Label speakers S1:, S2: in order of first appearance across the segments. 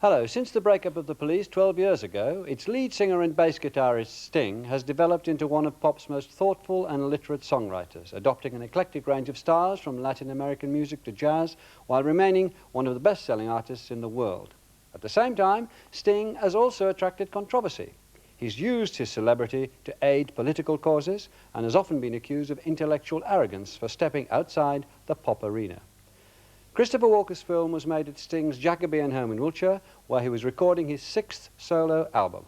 S1: Hello. Since the breakup of the Police 12 years ago, its lead singer and bass guitarist Sting has developed into one of pop's most thoughtful and literate songwriters, adopting an eclectic range of styles from Latin American music to jazz, while remaining one of the best-selling artists in the world. At the same time, Sting has also attracted controversy. He's used his celebrity to aid political causes and has often been accused of intellectual arrogance for stepping outside the pop arena. Christopher Walker's film was made at Sting's Jacobean home in Wiltshire, where he was recording his 6th solo album.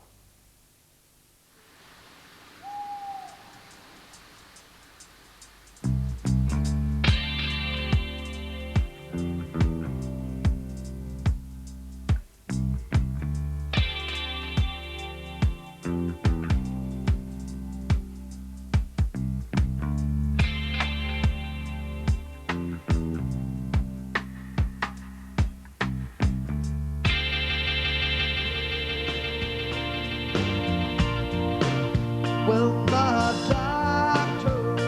S2: Well, my doctors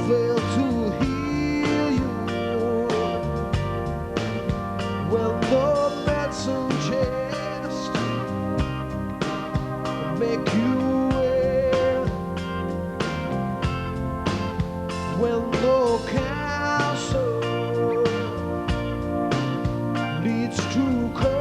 S2: fail to heal you. Well, the medicine just make you well. Well, no cancer leads to comfort.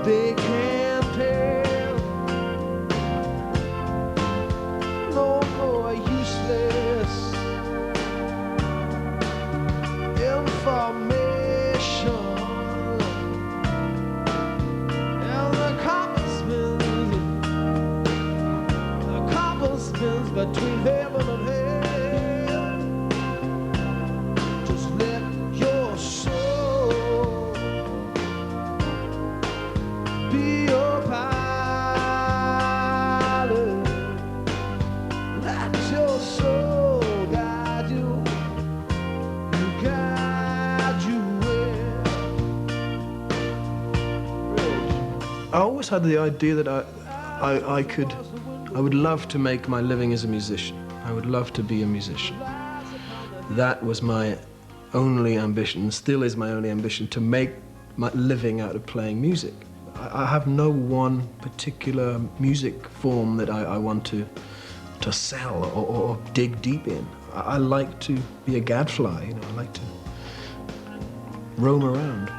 S2: They can't tell. No more useless information. And the compass spins between heaven and hell. Just let your soul be your pilot. Let your soul guide you, guide you well.
S3: I always had the idea that I would love to make my living as a musician. I would love to be a musician. That was my only ambition, still is my only ambition, to make my living out of playing music. I have no one particular music form that I want to sell or dig deep in. I like to be a gadfly, you know, I like to roam around.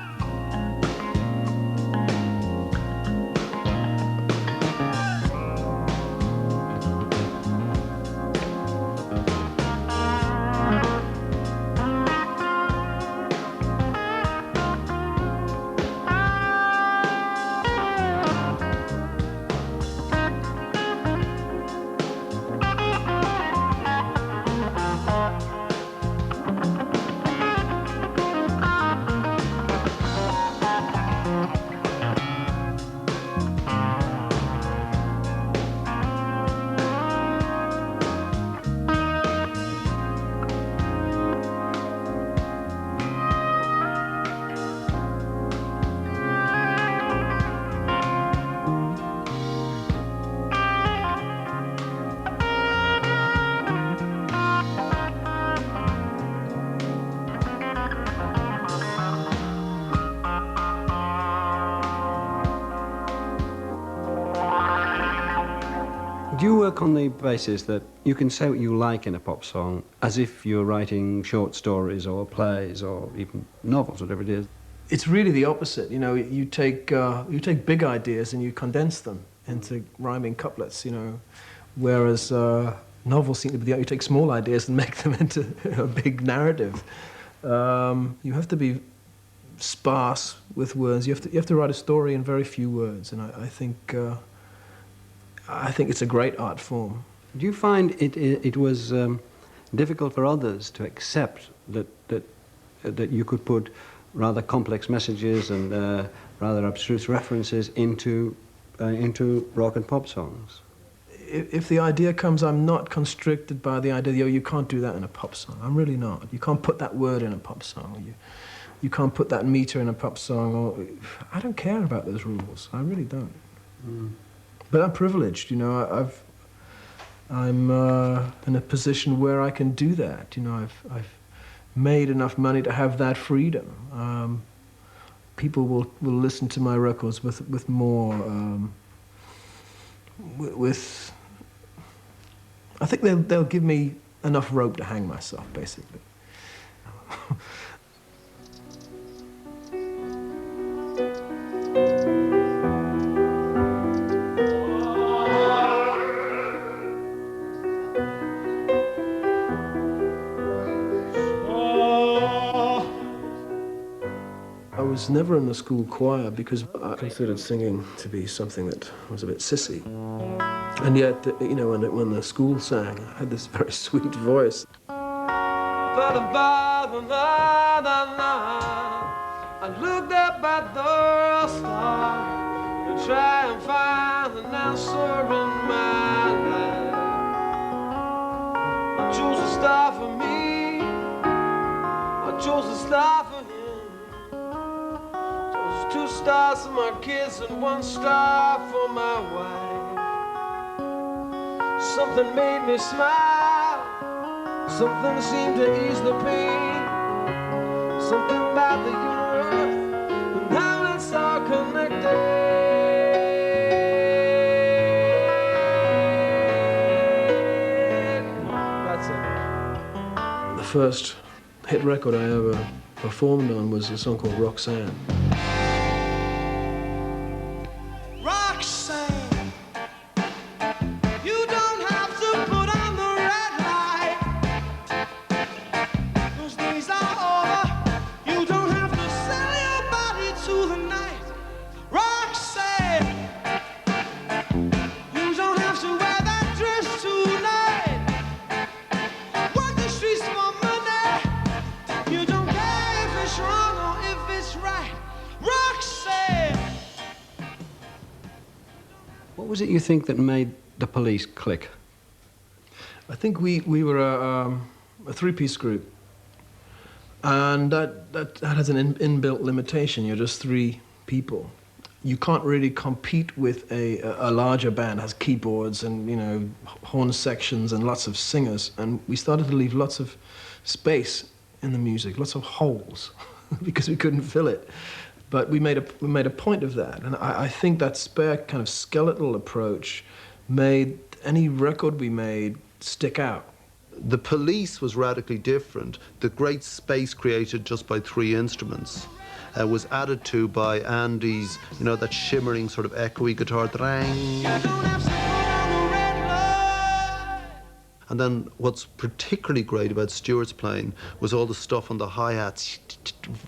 S1: Do you work on the basis that you can say what you like in a pop song as if you're writing short stories or plays or even novels, whatever it is?
S3: It's really the opposite. You know, you take big ideas and you condense them into rhyming couplets, you know, whereas novels seem to be, you take small ideas and make them into a big narrative. You have to be sparse with words. You have to write a story in very few words, and I think it's a great art form.
S1: Do you find it was difficult for others to accept that you could put rather complex messages and rather abstruse references into rock and pop songs?
S3: If the idea comes, I'm not constricted by the idea, you can't do that in a pop song. I'm really not. You can't put that word in a pop song. You can't put that meter in a pop song. I don't care about those rules. I really don't. Mm. But I'm privileged, you know. I'm in a position where I can do that. You know, I've made enough money to have that freedom. People will listen to my records with more, with I think they'll give me enough rope to hang myself, basically. I was never in the school choir because I considered singing to be something that was a bit sissy. And yet, you know, when the school sang, I had this very sweet voice.
S2: I looked up at the star to try and find an answer in my life. I chose a star for me, I chose a star for him. Chose 2 stars for my kids and 1 star for my wife. Something made me smile, something seemed to ease the pain, something about the universe and how it's all connected. That's it.
S3: The first hit record I ever performed on was a song called Roxanne.
S2: Roxanne, you don't have to put on the red light. Those days are over. You don't have to sell your body to the night. Roxanne, you don't have to wear that dress tonight. Work the streets for money. You don't care if it's wrong or if it's right. Roxanne.
S1: What was it you think that made the Police click?
S3: I think we were a 3-piece group, and that has an inbuilt limitation. You're just 3 people. You can't really compete with a larger band that has keyboards and, you know, horn sections and lots of singers. And we started to leave lots of space in the music, lots of holes, because we couldn't fill it. But we made a point of that, and I think that spare kind of skeletal approach made any record we made stick out.
S4: The Police was radically different. The great space created just by 3 instruments was added to by Andy's, you know, that shimmering sort of echoey guitar. And then what's particularly great about Stuart's playing was all the stuff on the hi-hats.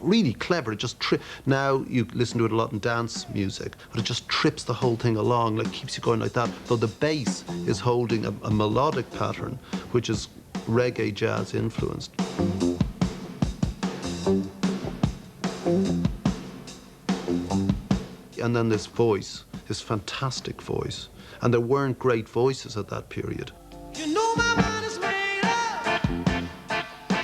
S4: Really clever. It just now you listen to it a lot in dance music, but it just trips the whole thing along, like keeps you going like that. Though the bass is holding a melodic pattern, which is reggae jazz influenced. And then this voice, this fantastic voice. And there weren't great voices at that period.
S2: You know my mind is made up,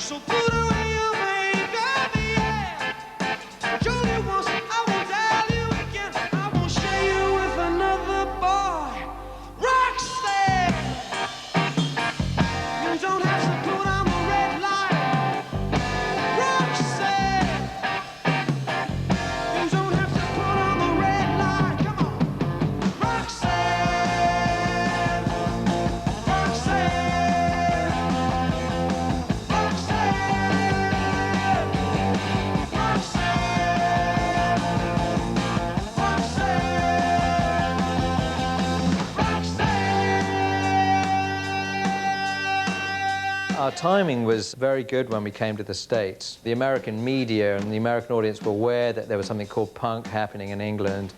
S2: so put away your makeup, yeah. Julie wants, I won't tell you again, I won't share you with another boy. Roxanne, you don't have to put on the red light. Roxanne, you don't have to put on the red light. Come on, Roxanne.
S5: Our timing was very good when we came to the States. The American media and the American audience were aware that there was something called punk happening in England.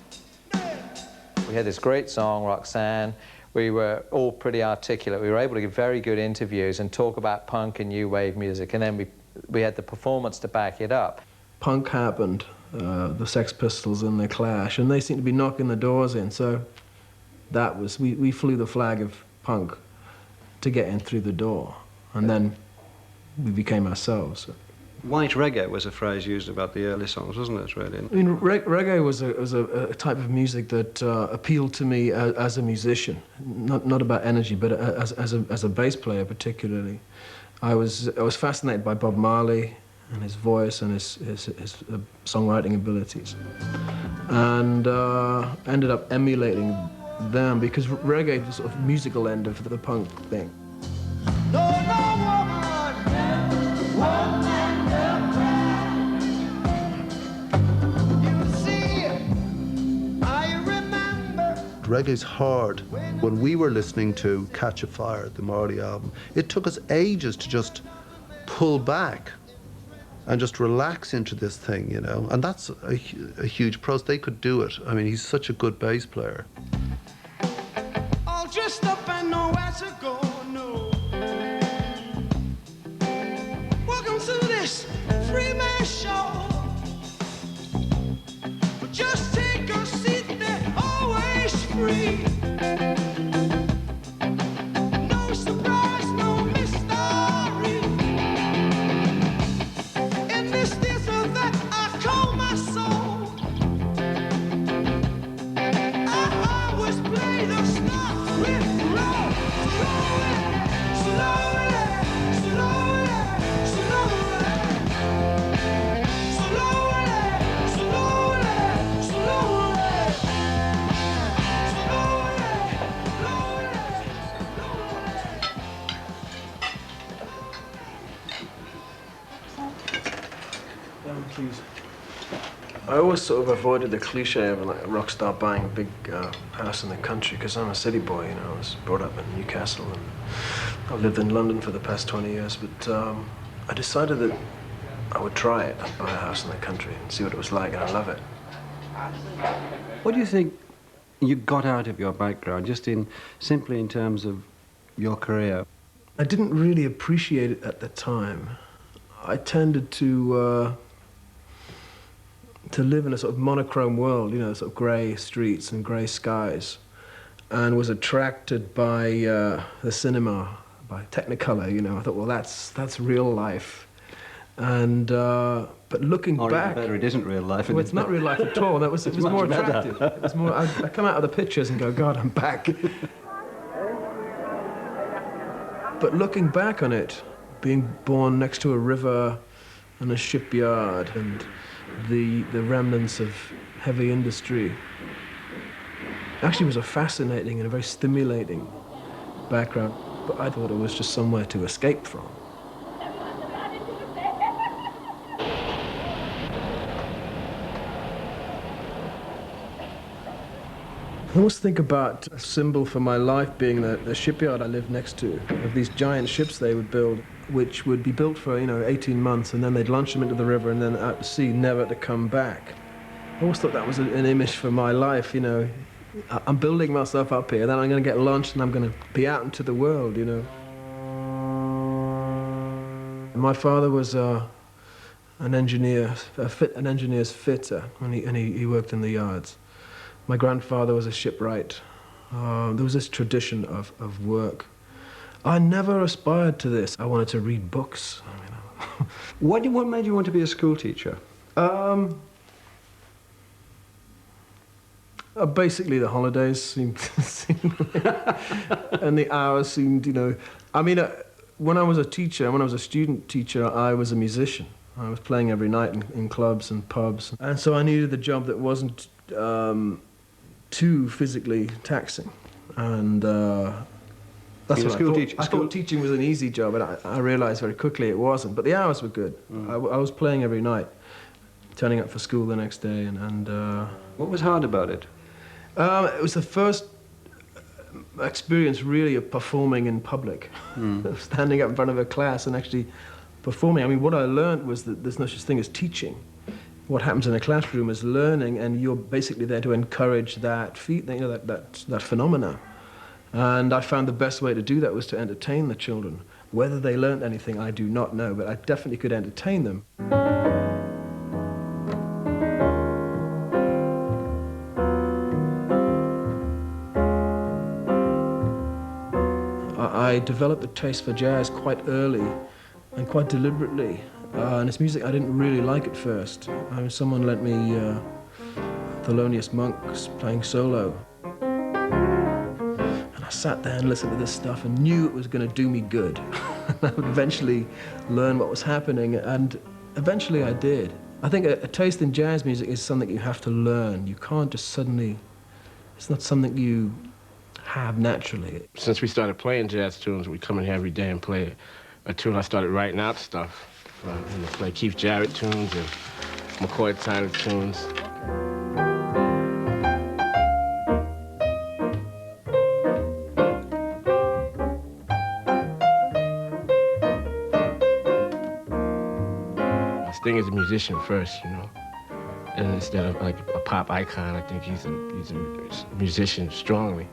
S5: We had this great song, Roxanne. We were all pretty articulate. We were able to give very good interviews and talk about punk and new wave music, and then we had the performance to back it up.
S3: Punk happened, the Sex Pistols and the Clash, and they seemed to be knocking the doors in, so that was, we flew the flag of punk to get in through the door, and then we became ourselves.
S1: White reggae was a phrase used about the early songs, wasn't it, really?
S3: I mean, reggae was a type of music that appealed to me as a musician, not about energy, but as a bass player particularly. I was fascinated by Bob Marley and his voice and his songwriting abilities, and ended up emulating them because reggae was the sort of musical end of the punk thing.
S2: No, no woman, woman, no cry. You see, I remember.
S4: Reggae's hard. When we were listening to Catch a Fire, the Marley album, it took us ages to just pull back and just relax into this thing, you know. And that's a huge process. They could do it. I mean, he's such a good bass player.
S2: All dressed up and nowhere to go, no. Welcome to this free man show. But just take a seat, they're always free. No surprise, no mystery. In this desert that I call my soul, I always play the stuff with roll. Slowly, slowly, slowly, slowly, slowly, slowly,
S3: Please. I always sort of avoided the cliche of like a rock star buying a big house in the country because I'm a city boy, you know. I was brought up in Newcastle and I've lived in London for the past 20 years, but I decided that I would try it and buy a house in the country and see what it was like, and I love it.
S1: What do you think you got out of your background, just simply in terms of your career?
S3: I didn't really appreciate it at the time. I tended to live in a sort of monochrome world, you know, sort of grey streets and grey skies, and was attracted by the cinema, by Technicolor, you know. I thought, well, that's real life. And but looking
S1: Or
S3: back,
S1: even better, it isn't real life.
S3: well, it's not real life at all. It was
S1: It's
S3: more
S1: much better.
S3: attractive. It was more. I come out of the pictures and go, God, I'm back. But looking back on it, being born next to a river and a shipyard and the remnants of heavy industry, actually was a fascinating and a very stimulating background. But I thought it was just somewhere to escape from. I always think about a symbol for my life being the shipyard I lived next to, of these giant ships they would build, which would be built for, 18 months, and then they'd launch them into the river and then out to sea, never to come back. I always thought that was an image for my life, I'm building myself up here, then I'm going to get launched and I'm going to be out into the world, My father was an engineer, an engineer's fitter, and he worked in the yards. My grandfather was a shipwright. There was this tradition of work. I never aspired to this. I wanted to read books.
S1: What made you want to be a school teacher?
S3: Basically, the holidays seemed and the hours seemed, when I was a teacher, when I was a student teacher, I was a musician. I was playing every night in clubs and pubs. And so I needed a job that wasn't too physically taxing. And that's what I thought teaching was an easy job, and I realized very quickly it wasn't. But the hours were good. I was playing every night, turning up for school the next day. And
S1: What was hard about it?
S3: it was the first experience really of performing in public, of standing up in front of a class and actually performing. I mean, what I learned was that there's no such thing as teaching. What happens in a classroom is learning, and you're basically there to encourage that that phenomena. And I found the best way to do that was to entertain the children. Whether they learned anything, I do not know, but I definitely could entertain them. I developed a taste for jazz quite early and quite deliberately. and it's music I didn't really like at first. Someone lent me Thelonious Monk's playing solo. And I sat there and listened to this stuff and knew it was going to do me good. I would eventually learn what was happening, and eventually I did. I think a taste in jazz music is something you have to learn. You can't just suddenly, it's not something you have naturally.
S6: Since we started playing jazz tunes, we come in here every day and play a tune. I started writing out stuff. And play Keith Jarrett tunes and McCoy Tyner tunes. Sting is a musician first, you know, and instead of like a pop icon, I think he's a musician strongly.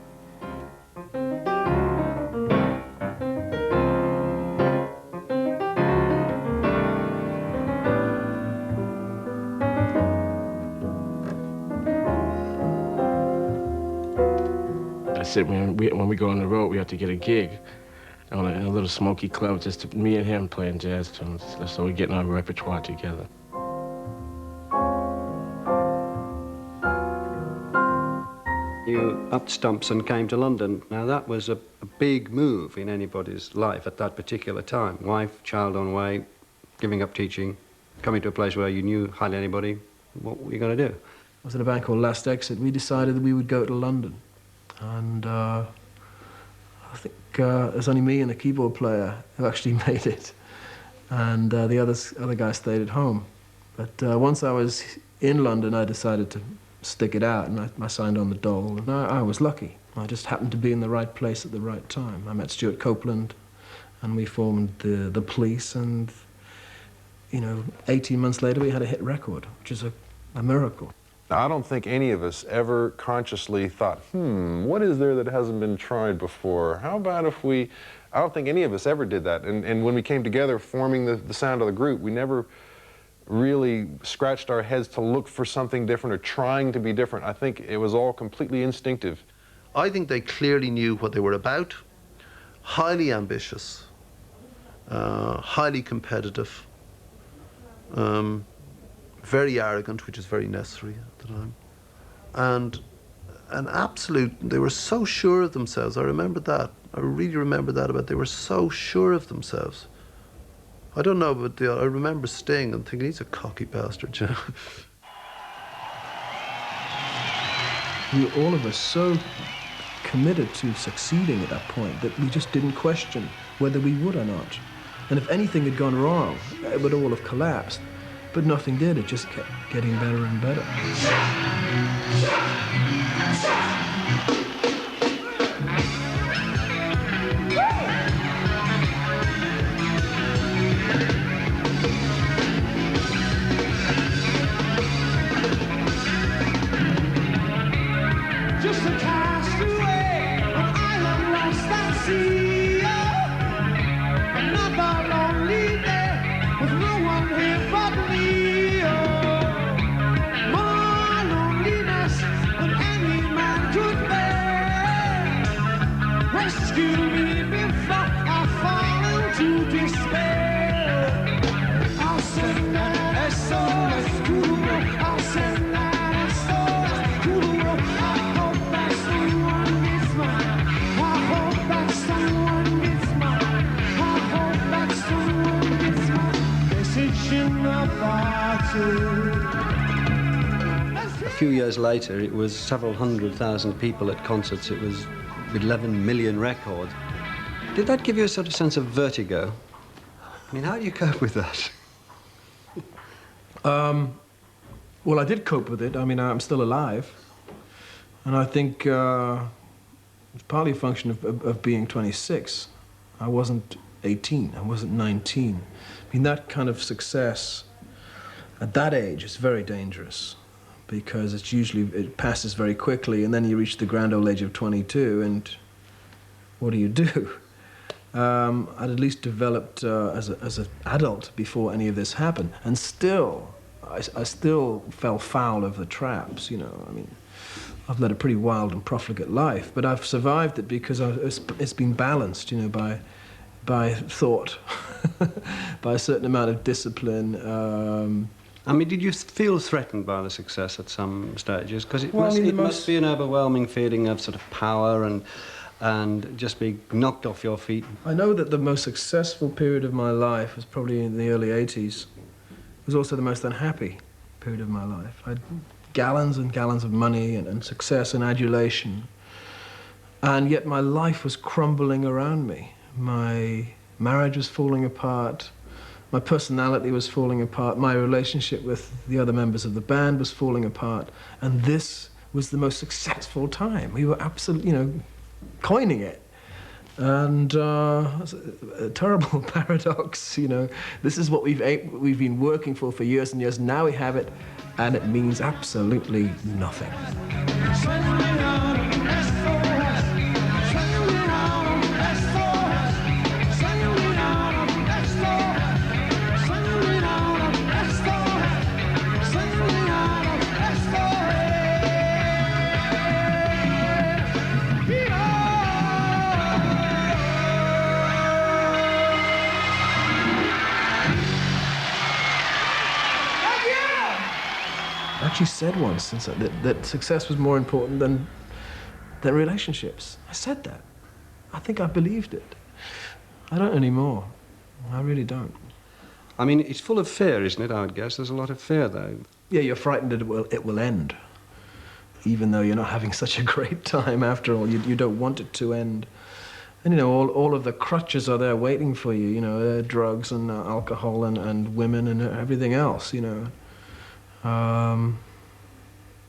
S6: I said when we go on the road, we have to get a gig in a little smoky club, just me and him playing jazz tunes, so we're getting our repertoire together.
S1: You upped stumps and came to London. Now that was a big move in anybody's life at that particular time. Wife, child on way, giving up teaching, coming to a place where you knew hardly anybody. What were you going to do?
S3: I was at a band called Last Exit. We decided that we would go to London. And I think there's only me and the keyboard player who actually made it. And the other guy stayed at home. But once I was in London, I decided to stick it out, and I signed on the dole. And I was lucky. I just happened to be in the right place at the right time. I met Stuart Copeland, and we formed the Police, and, you know, 18 months later we had a hit record, which is a miracle.
S7: I don't think any of us ever consciously thought, what is there that hasn't been tried before? How about if we... I don't think any of us ever did that. And when we came together forming the sound of the group, we never really scratched our heads to look for something different or trying to be different. I think it was all completely instinctive.
S4: I think they clearly knew what they were about, highly ambitious, highly competitive, very arrogant, which is very necessary at the time, and an absolute, they were so sure of themselves. I remember that. I really remember that about, they were so sure of themselves. I don't know, but I remember Sting and thinking, he's a cocky bastard, you know.
S3: We were all of us so committed to succeeding at that point that we just didn't question whether we would or not. And if anything had gone wrong, it would all have collapsed. But nothing did, it just kept getting better and better.
S2: Just a castaway, an island lost at sea. Another lonely day with no one here but me. More loneliness than any man could bear. Rescue me before I fall into despair. I'll send that SOS to the world. I'll send that SOS to the world. I hope that someone gets mine. I hope that someone gets mine. I hope that someone gets mine. Message in the bottle.
S1: A few years later, it was several 100,000 people at concerts. It was 11 million records. Did that give you a sort of sense of vertigo? I mean, how do you cope with that?
S3: Well, I did cope with it. I mean, I'm still alive. And I think it's partly a function of being 26. I wasn't 18, I wasn't 19. I mean, that kind of success at that age is very dangerous because it's usually, it passes very quickly, and then you reach the grand old age of 22, and what do you do? I'd at least developed as an adult before any of this happened, and still, I still fell foul of the traps, you know. I mean, I've led a pretty wild and profligate life, but I've survived it because it's been balanced, you know, by thought. by a certain amount of discipline.
S1: I mean, did you feel threatened by the success at some stages? Because
S3: Well, I mean,
S1: it must be an overwhelming feeling of sort of power and just being knocked off your feet.
S3: I know that the most successful period of my life was probably in the early 80s. It was also the most unhappy period of my life. I had gallons and gallons of money and success and adulation. And yet my life was crumbling around me. My marriage was falling apart. My personality was falling apart. My relationship with the other members of the band was falling apart. And this was the most successful time. We were absolutely, coining it. And it's a terrible paradox, This is what we've been working for years and years. Now we have it, and it means absolutely nothing. I actually said once that success was more important than relationships. I said that. I think I believed it. I don't anymore. I really don't.
S1: I mean, it's full of fear, isn't it, I would guess? There's a lot of fear, though.
S3: Yeah, you're frightened that it will end. Even though you're not having such a great time after all. You don't want it to end. And, all of the crutches are there waiting for you, drugs and alcohol and women and everything else,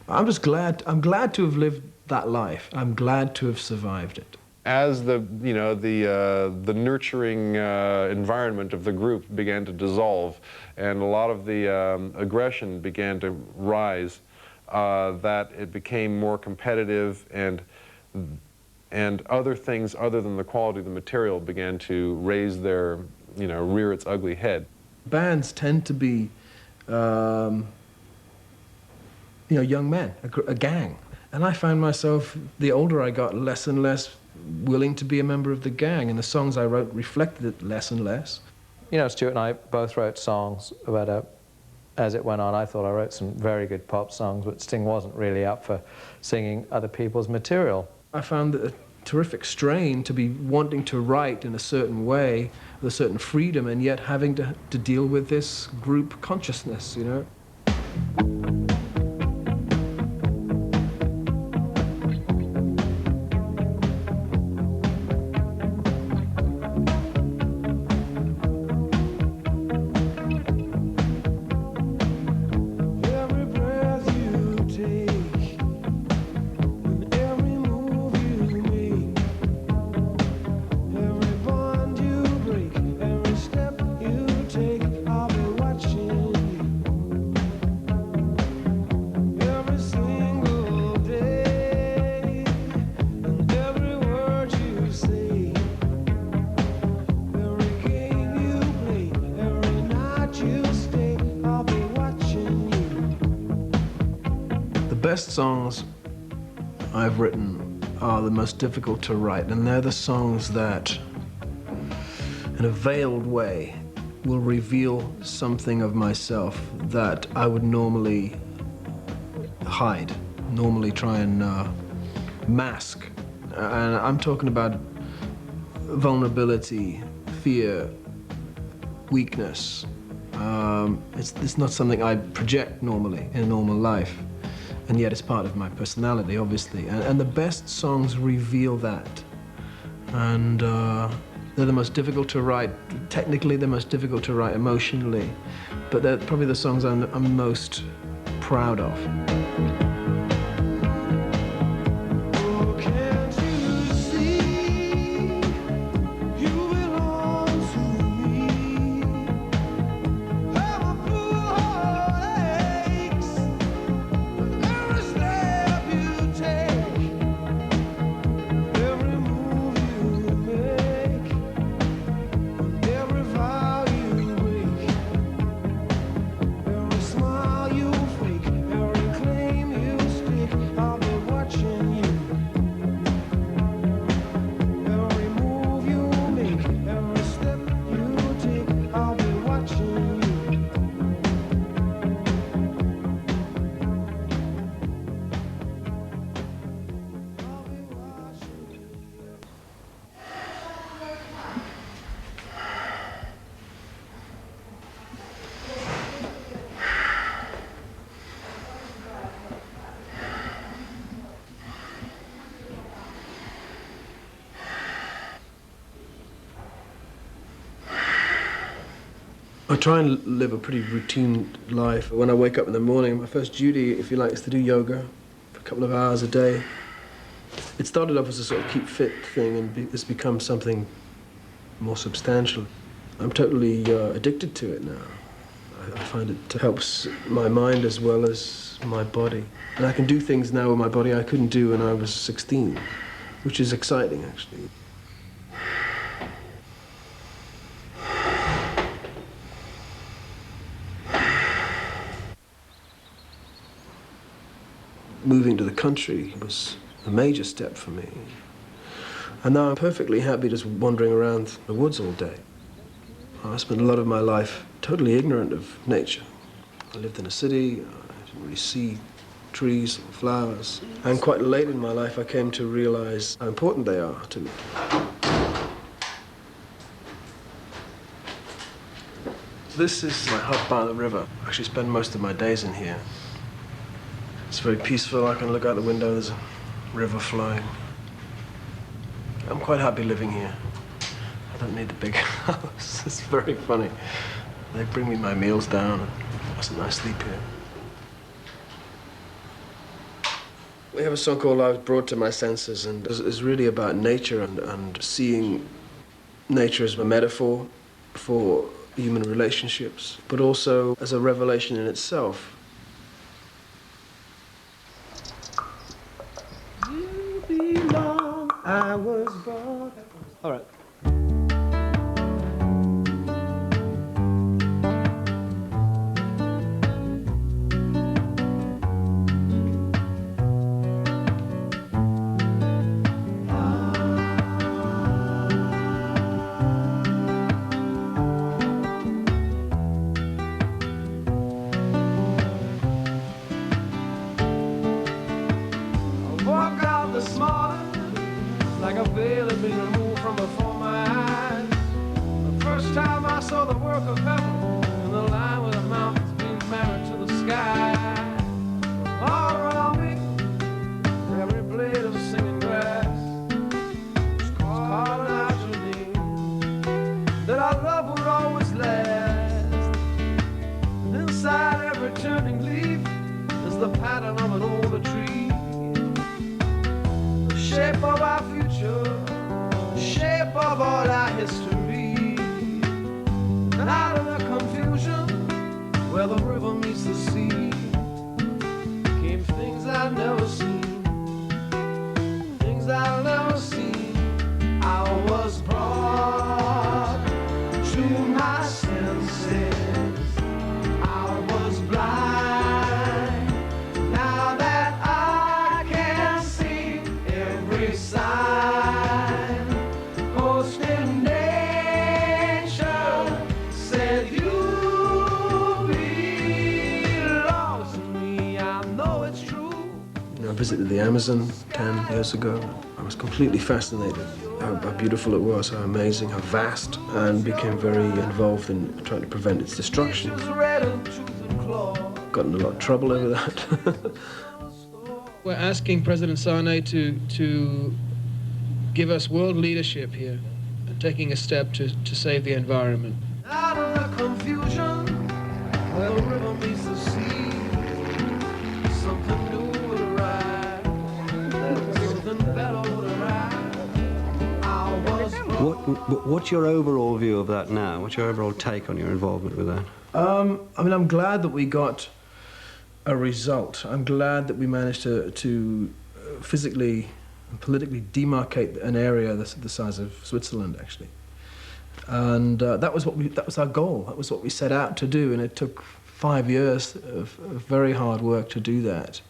S3: I'm just glad. I'm glad to have lived that life. I'm glad to have survived it.
S7: As the nurturing environment of the group began to dissolve, and a lot of the aggression began to rise, that it became more competitive, and other things other than the quality of the material began to raise their, rear its ugly head.
S3: Bands tend to be young men, a gang. And I found myself, the older I got, less and less willing to be a member of the gang, and the songs I wrote reflected it less and less.
S5: Stuart and I both wrote songs about as it went on. I thought I wrote some very good pop songs, but Sting wasn't really up for singing other people's material.
S3: I found it a terrific strain to be wanting to write in a certain way, with a certain freedom, and yet having to deal with this group consciousness, The best songs I've written are the most difficult to write, and they're the songs that, in a veiled way, will reveal something of myself that I would normally hide, normally try and mask. And I'm talking about vulnerability, fear, weakness. It's not something I project normally in a normal life. And yet it's part of my personality, obviously. And the best songs reveal that. And they're the most difficult to write. Technically, they're most difficult to write emotionally. But they're probably the songs I'm most proud of. I try and live a pretty routine life. When I wake up in the morning, my first duty, if you like, is to do yoga for a couple of hours a day. It started off as a sort of keep fit thing, and it's become something more substantial. I'm totally addicted to it now. I find it helps my mind as well as my body. And I can do things now with my body I couldn't do when I was 16, which is exciting, actually. Moving to the country was a major step for me. And now I'm perfectly happy just wandering around the woods all day. I spent a lot of my life totally ignorant of nature. I lived in a city, I didn't really see trees or flowers. And quite late in my life I came to realize how important they are to me. This is my hut by the river. I actually spend most of my days in here. It's very peaceful. I can look out the window, there's a river flowing. I'm quite happy living here. I don't need the big house. It's very funny. They bring me my meals down. I sleep here. We have a song called I Was Brought to My Senses, and it's really about nature and seeing nature as a metaphor for human relationships, but also as a revelation in itself. You belong, I was brought. All right.
S2: This morning, like a veil had been removed from before my eyes. The first time I saw the work of heaven, and the line where the mountains being married to the sky. All around me, every blade of singing grass was calling out your name, that our love would always last. And inside every turning leaf is the pattern of an older tree. Shape of our future, shape of all our history. And out of the confusion, where the river meets the sea, came things I've never seen, things I've never seen. I was brought to my senses, I was blind, now that I can see every sign. Post in nature said you belong to me. I know it's true.
S3: I visited the Amazon 10 years ago. I was completely fascinated how beautiful it was, how amazing, how vast, and became very involved in trying to prevent its destruction. Got in a lot of trouble over that. We're asking President Sane to give us world leadership here, and taking a step to save the environment.
S2: Out of the confusion, where the river meets the sea, something new would arrive, something better would arrive. I was
S1: What's your overall view of that now? What's your overall take on your involvement with that?
S3: I mean, I'm glad that we got a result. I'm glad that we managed to physically and politically demarcate an area the size of Switzerland, actually. And that was our goal. That was what we set out to do, and it took 5 years of very hard work to do that.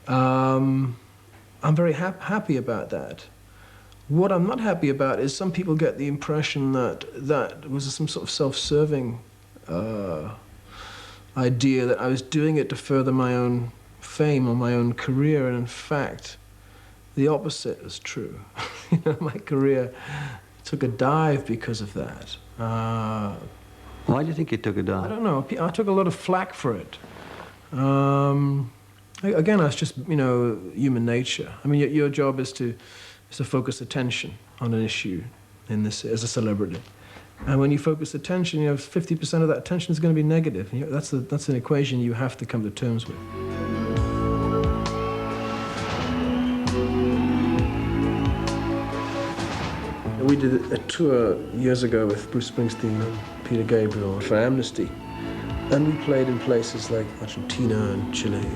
S3: I'm very happy about that. What I'm not happy about is some people get the impression that that was some sort of self-serving idea, that I was doing it to further my own fame or my own career, and in fact, the opposite is true. You know, my career took a dive because of that.
S1: Why do you think it took a dive?
S3: I don't know. I took a lot of flack for it. Again, that's just, you know, human nature. I mean, your job is to focus attention on an issue in this as a celebrity. And when you focus attention, 50% of that attention is going to be negative. That's an equation you have to come to terms with. We did a tour years ago with Bruce Springsteen and Peter Gabriel for Amnesty. And we played in places like Argentina and Chile.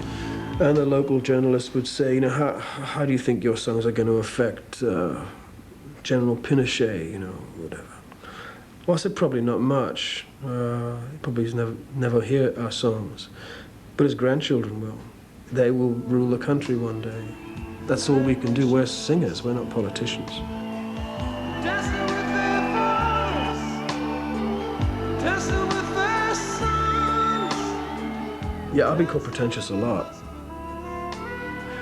S3: And the local journalists would say, how do you think your songs are going to affect General Pinochet, whatever. Well, I said, probably not much. He probably never hear our songs. But his grandchildren will. They will rule the country one day. That's all we can do. We're singers, we're not politicians.
S2: Dancing with their fathers, dancing with their sons.
S3: Yeah, I've been called pretentious a lot.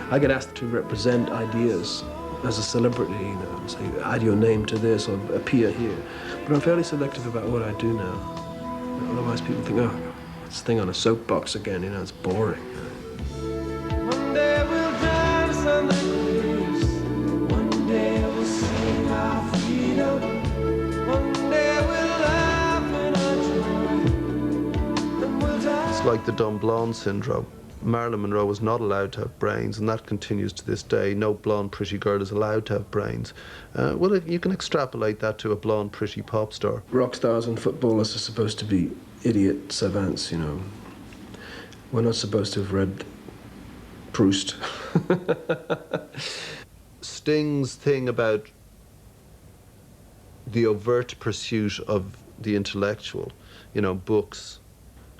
S3: I get asked to represent ideas as a celebrity, say, add your name to this or appear here. But I'm fairly selective about what I do now. Otherwise people think, oh, this thing on a soapbox again, it's boring.
S2: One day we'll dance on the breeze. One day we'll sing our freedom. One day we'll laugh in our joy. And we'll die.
S4: It's like the dumb blonde syndrome. Marilyn Monroe was not allowed to have brains, and that continues to this day. No blonde, pretty girl is allowed to have brains. Well, you can extrapolate that to a blonde, pretty pop star.
S3: Rock stars and footballers are supposed to be idiot savants, We're not supposed to have read Proust.
S4: Sting's thing about the overt pursuit of the intellectual, books,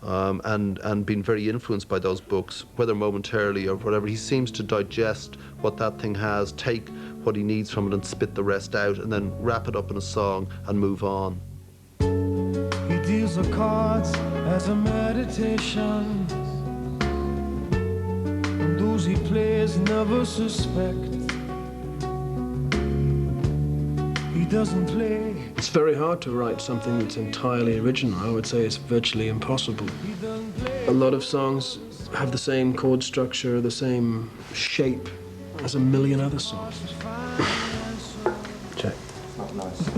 S4: and being very influenced by those books, whether momentarily or whatever. He seems to digest what that thing has, take what he needs from it and spit the rest out, and then wrap it up in a song and move on.
S2: He deals the cards as a meditation, and those he plays never suspect. He doesn't play.
S3: It's very hard to write something that's entirely original. I would say it's virtually impossible. A lot of songs have the same chord structure, the same shape as a million other songs. Check.
S8: Not nice.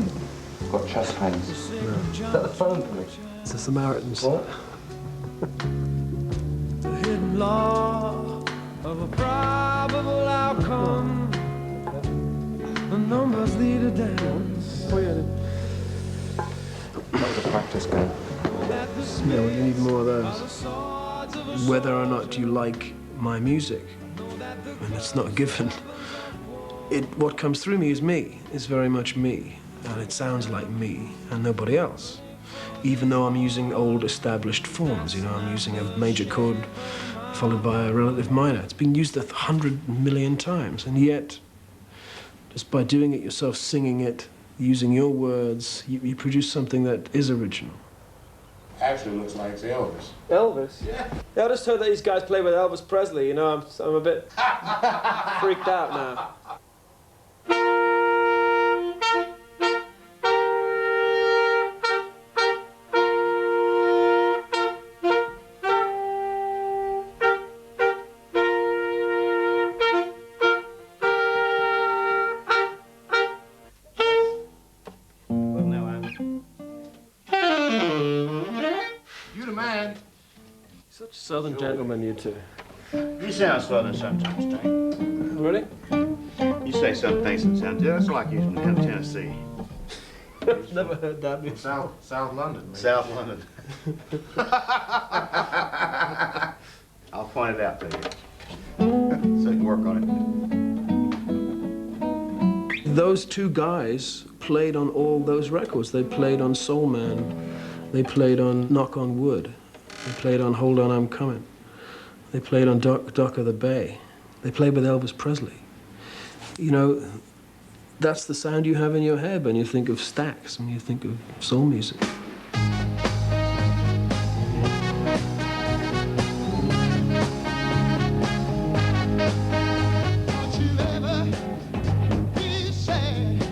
S8: Got chest pains.
S3: No.
S8: Is that the phone for me?
S3: It's the Samaritans.
S8: What?
S2: The hidden law of a probable outcome. The numbers lead a dance.
S3: Oh, yeah.
S8: That was a practice game.
S3: Yeah, well, you need more of those. Whether or not you like my music, and it's not a given. What comes through me is me. It's very much me, and it sounds like me and nobody else. Even though I'm using old established forms, I'm using a major chord followed by a relative minor. It's been used 100 million times, and yet, just by doing it yourself, singing it, using your words, you produce something that is original.
S6: Actually looks like it's Elvis.
S9: Elvis? Yeah, I just heard that these guys play with Elvis Presley, I'm a bit freaked out now.
S3: Such a southern gentleman, you two.
S10: You sound southern sometimes, Tank.
S3: Really?
S10: You say some things that sound just like you from Tennessee.
S3: Never heard that before.
S8: South London, maybe.
S10: South London. I'll point it out to you. So you can work on it.
S3: Those two guys played on all those records. They played on Soul Man. They played on Knock on Wood. They played on Hold On, I'm Coming. They played on Dock of the Bay. They played with Elvis Presley. That's the sound you have in your head when you think of Stax, when you think of soul music.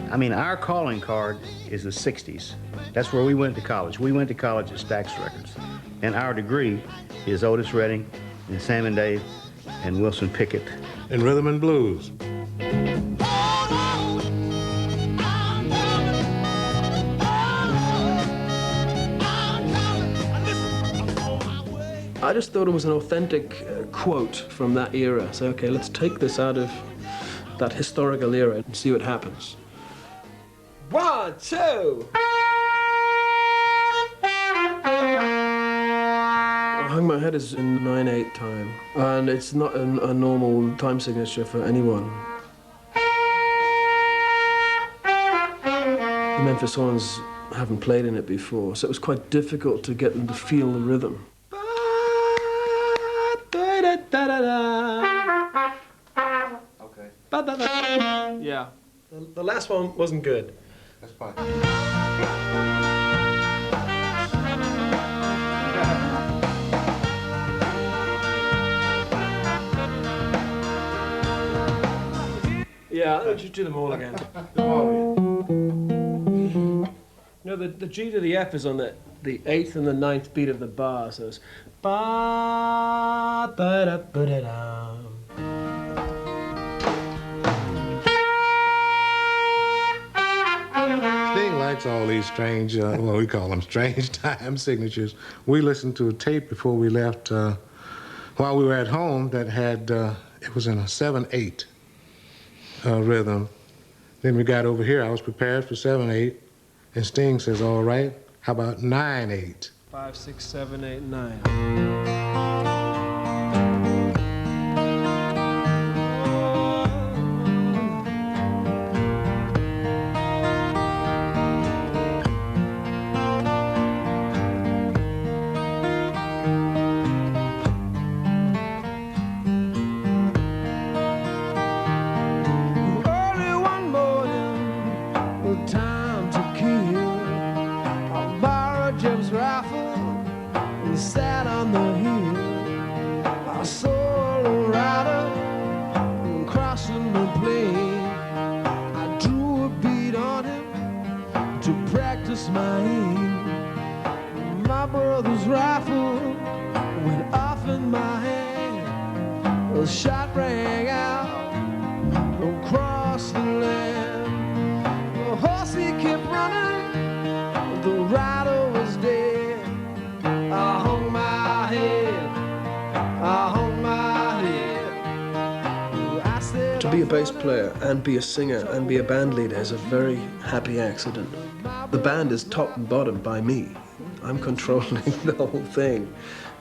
S10: I mean, our calling card is the 60s. That's where we went to college. We went to college at Stax Records. And our degree is Otis Redding and Sam and Dave and Wilson Pickett.
S6: And rhythm and blues.
S3: I just thought it was an authentic quote from that era. So, okay, let's take this out of that historical era and see what happens.
S9: 1, 2.
S3: Hung My Head is in 9/8 time, and it's not a normal time signature for anyone. The Memphis Horns haven't played in it before, so it was quite difficult to get them to feel the rhythm.
S8: Okay.
S3: Yeah. The last one wasn't good.
S8: That's fine.
S3: Yeah, let's just do them all again. No, the G to the F is on the 8th and the 9th beat of the bar, so it's ba da da ba da da.
S11: Sting likes all these strange, well, we call them strange time signatures. We listened to a tape before we left while we were at home that had, it was in a 7/8 rhythm. Then we got over here, I was prepared for 7/8, and Sting says, all right, how about 9/8?
S3: 5, 6, 7, 8, 9.
S2: Early one morning, with time to kill, I borrowed Jim's rifle and sat on the hill. I saw a rider crossing the plain. I drew a bead on him to practice my aim. My brother's rifle went off in my hand. The shot rang out across the land. The horse he kept running, the rider was dead. I hung my head, I hung my head. I said,
S3: To be a bass player and be a singer and be a band leader is a very happy accident. The band is top and bottom by me. I'm controlling the whole thing.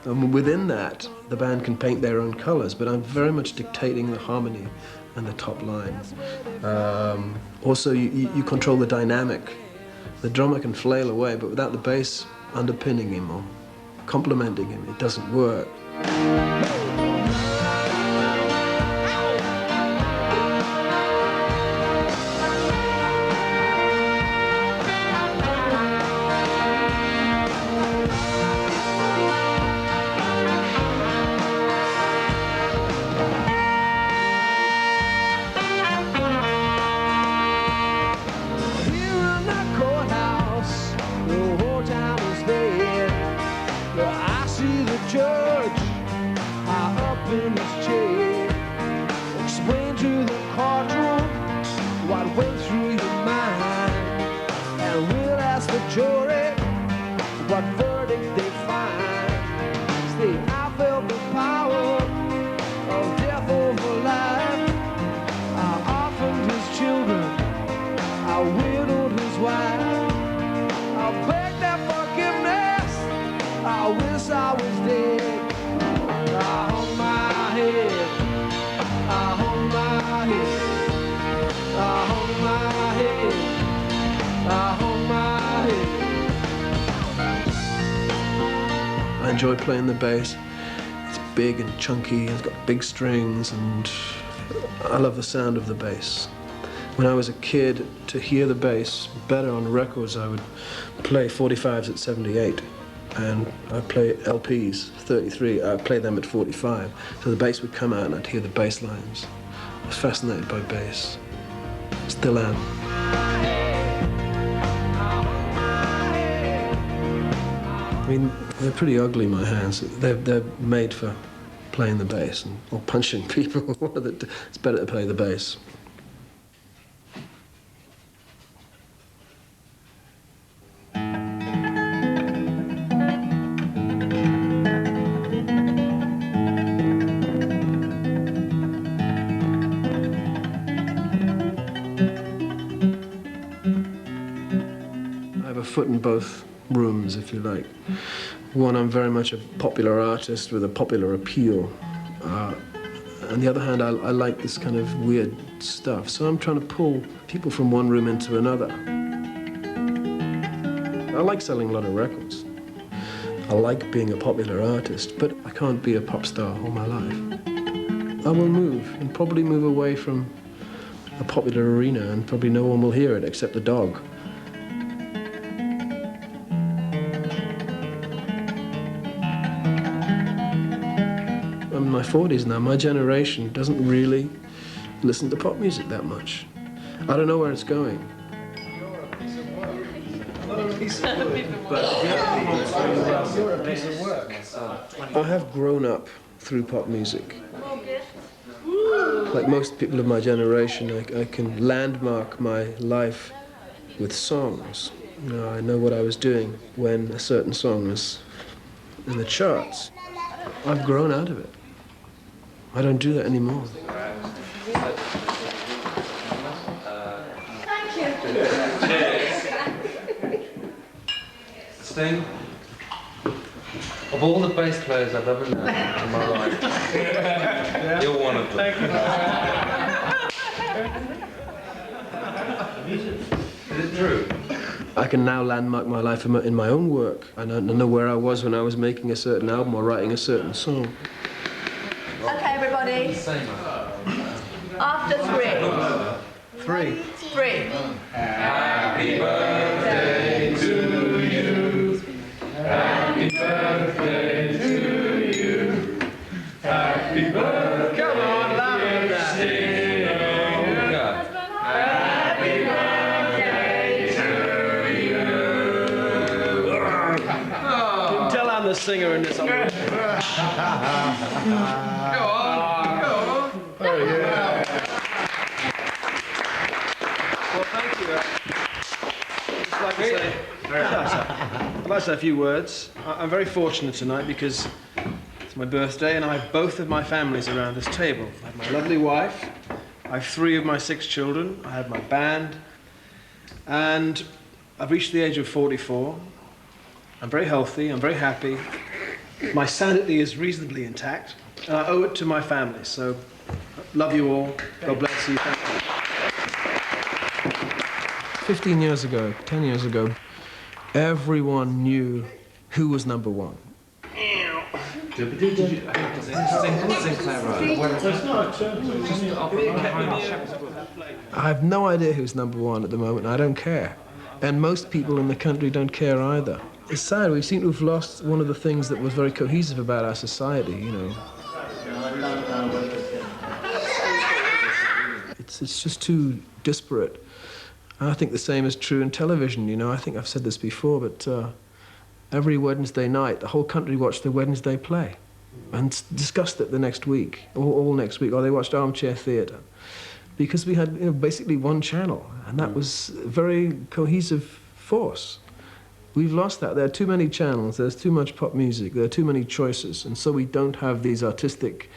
S3: And within that, the band can paint their own colors, but I'm very much dictating the harmony and the top line. Also, you control the dynamic. The drummer can flail away, but without the bass underpinning him or complementing him, it doesn't work.
S2: here in the courthouse, the whole town is dead. I see the judge high up in his chair, explain to the courtroom what went through your mind, and we'll ask the jury what verdict they find. Say, I felt the power of death over life. I orphaned his children, I widowed his wife. I begged their forgiveness, I wish I was dead. I hung my head, I hung my head, I hung my head, I hung my head.
S3: I enjoy playing the bass. It's big and chunky, it's got big strings, and I love the sound of the bass. When I was a kid, to hear the bass better on records, I would play 45s at 78, and I'd play LPs, 33, I'd play them at 45. So the bass would come out and I'd hear the bass lines. I was fascinated by bass. Still am. I mean, they're pretty ugly, my hands. They're made for playing the bass or punching people. It's better to play the bass. foot in both rooms, if you like. One, I'm very much a popular artist with a popular appeal. On the other hand, I like this kind of weird stuff, so I'm trying to pull people from one room into another. I like selling a lot of records. I like being a popular artist, but I can't be a pop star all my life. I will move, and probably move away from a popular arena, and probably no one will hear it except the dog. I'm in my 40s now. My generation doesn't really listen to pop music that much. I don't know where it's going.
S2: You're a piece of work.
S3: I have grown up through pop music. Like most people of my generation, I can landmark my life with songs. You know, I know what I was doing when a certain song was in the charts. I've grown out of it. I don't do that anymore.
S8: Sting, of all the bass players I've ever known in my life, you're one of them. Is it true?
S3: I can now landmark my life in my own work. I know where I was when I was making a certain album or writing a certain song.
S12: Okay, everybody. After three. Three.
S2: Happy birthday to you. Happy birthday to you. Happy birthday.
S9: Come on, laugh at that.
S2: Happy birthday to you.
S9: Didn't tell I'm the singer in this.
S2: Go on, go on.
S3: Oh, yeah.
S9: Well, thank you. I'd like to say a few words. I'm very fortunate tonight because it's my birthday and I have both of my families around this table. I have my lovely wife, I have 3 of my 6 children, I have my band, and I've reached the age of 44. I'm very healthy, I'm very happy. My sanity is reasonably intact, and I owe it to my family. So, love you all. God bless you. Thank you.
S3: 15 years ago, 10 years ago, everyone knew who was number one. I have no idea who's number one at the moment, and I don't care. And most people in the country don't care either. It's sad, we seem to have lost one of the things that was very cohesive about our society, you know. It's just too disparate. And I think the same is true in television, you know. I think I've said this before, but every Wednesday night, the whole country watched the Wednesday play and discussed it the next week, all next week, or they watched Armchair Theatre. Because we had, you know, basically one channel, and that was a very cohesive force. We've lost that. There are too many channels, there's too much pop music, there are too many choices, and so we don't have these artistic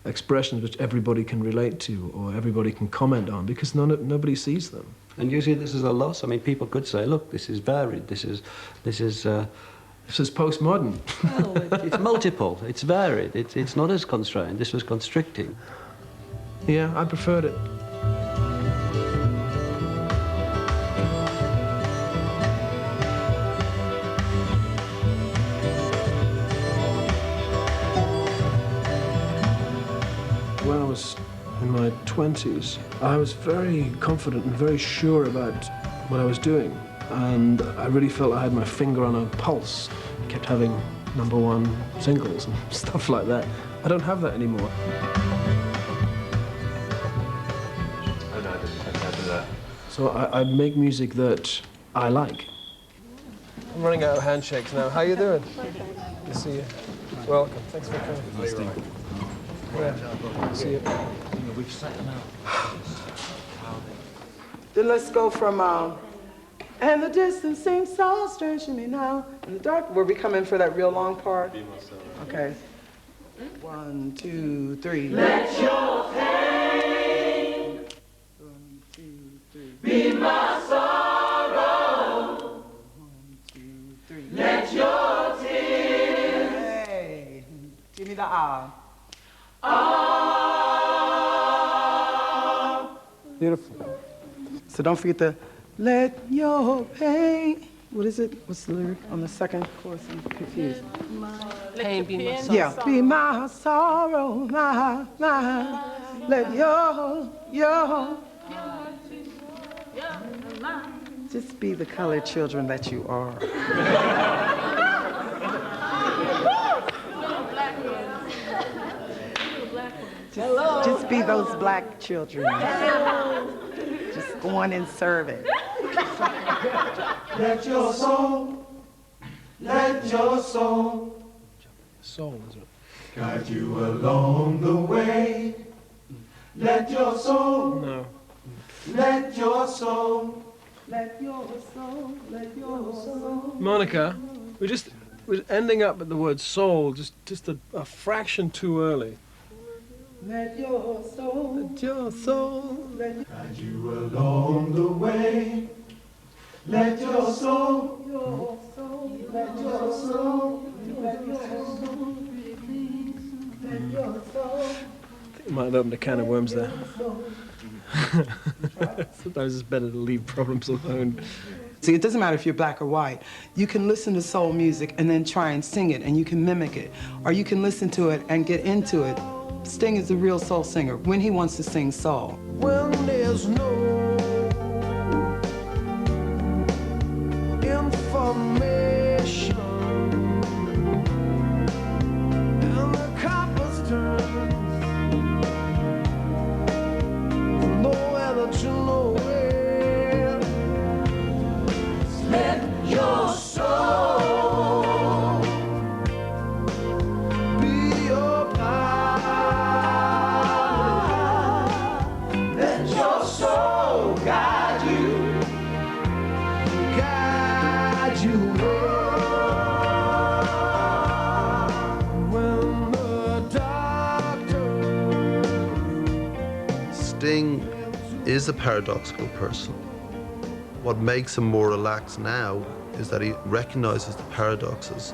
S3: expressions which everybody can relate to or everybody can comment on, because nobody sees them.
S1: And you see this as a loss? I mean, people could say, look, this is varied, this is
S3: postmodern.
S1: Well, it's multiple, it's varied, it's not as constrained, this was constricting.
S3: Yeah, I preferred it. When I was in my 20s, I was very confident and very sure about what I was doing. And I really felt I had my finger on a pulse. I kept having #1 singles and stuff like that. I don't have that anymore. So I make music that I like.
S9: I'm running out of handshakes now. How you doing? Good to see you. Welcome. Thanks for coming. Yeah. See you.
S8: We've set them out.
S13: Then let's go from and the distance seems so strange to me now. In the dark, were we coming for that real long part? Okay. 1, 2, 3.
S2: Let your pain
S13: 1, 2, 3.
S2: be my sorrow.
S13: 1, the ah.
S9: Beautiful.
S13: So don't forget to let your pain. What is it? What's the lyric on the second chorus? I'm confused.
S14: Pain be my sorrow.
S13: Yeah, be my sorrow, my. Let your. Just be the colored children that you are. Just be those black children. Just go on and serve it.
S2: Let your soul
S9: Soul, is it?
S2: guide you along the way. Let your soul,
S9: No.
S2: let your soul.
S9: Monica, we're ending up at the word soul just a fraction too early.
S13: Let your soul.
S9: Let your soul.
S2: Guide you along the way. Let your soul, let your soul, let your soul, let your soul.
S9: I think I might have opened a can of worms there. Sometimes it's better to leave problems alone.
S13: See, it doesn't matter if you're black or white. You can listen to soul music and then try and sing it, and you can mimic it. Or you can listen to it and get into it. Sting is a real soul singer when he wants to sing soul.
S2: When there's no information and the compass turns from nowhere that you know where. Let your soul be your pilot. Let your soul guide you.
S4: Sting is a paradoxical person. What makes him more relaxed now is that he recognizes the paradoxes.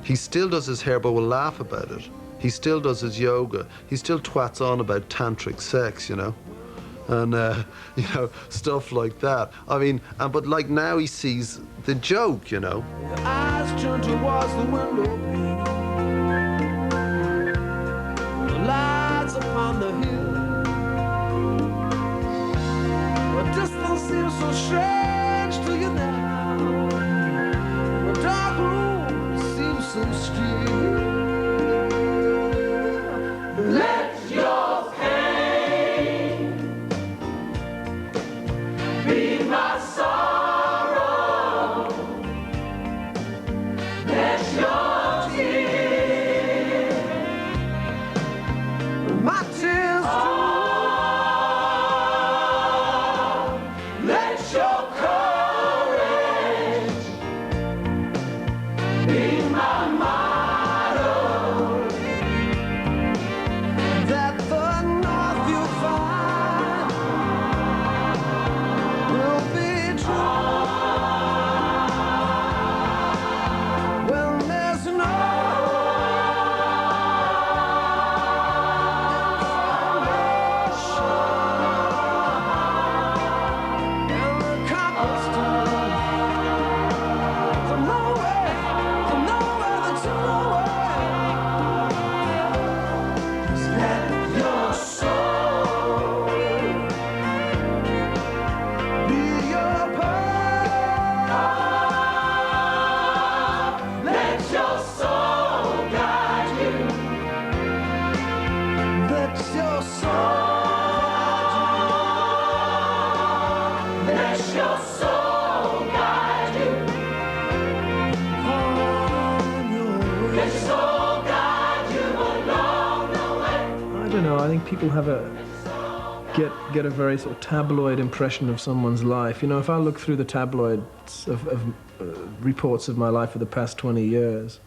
S4: He still does his hair, but will laugh about it. He still does his yoga. He still twats on about tantric sex, you know, and you know, stuff like that. I mean, but like now he sees the joke, you know.
S2: Your eyes turn towards the window pane. The lights upon the hill. The distance seems so strange to you now. The dark room seems so still. Let your pain be my sorrow. Let your tears, my tears too. Let your courage be my motto. That the north you find will be true. When there's no information and the compass turns from nowhere that you know where. Just let your soul be your pearl. Let your soul guide you. Let your soul guide you. Let your soul guide you. On your way. Let your soul guide you along the way.
S9: I don't know. I think people have get a very sort of tabloid impression of someone's life. You know, if I look through the tabloids of reports of my life for the past 20 years,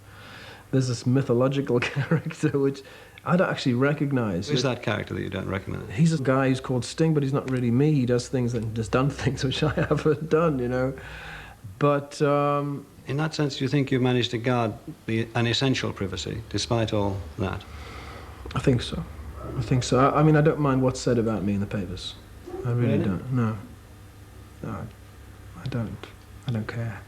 S9: there's this mythological character which I don't actually recognize.
S1: Who's that character that you don't recognize?
S9: He's a guy who's called Sting, but he's not really me. He does things and has done things which I haven't done, you know. But
S1: In that sense, do you think you've managed to guard an essential privacy, despite all that?
S3: I think so. I think so. I mean, I don't mind what's said about me in the papers. I really don't. No. No, I don't care.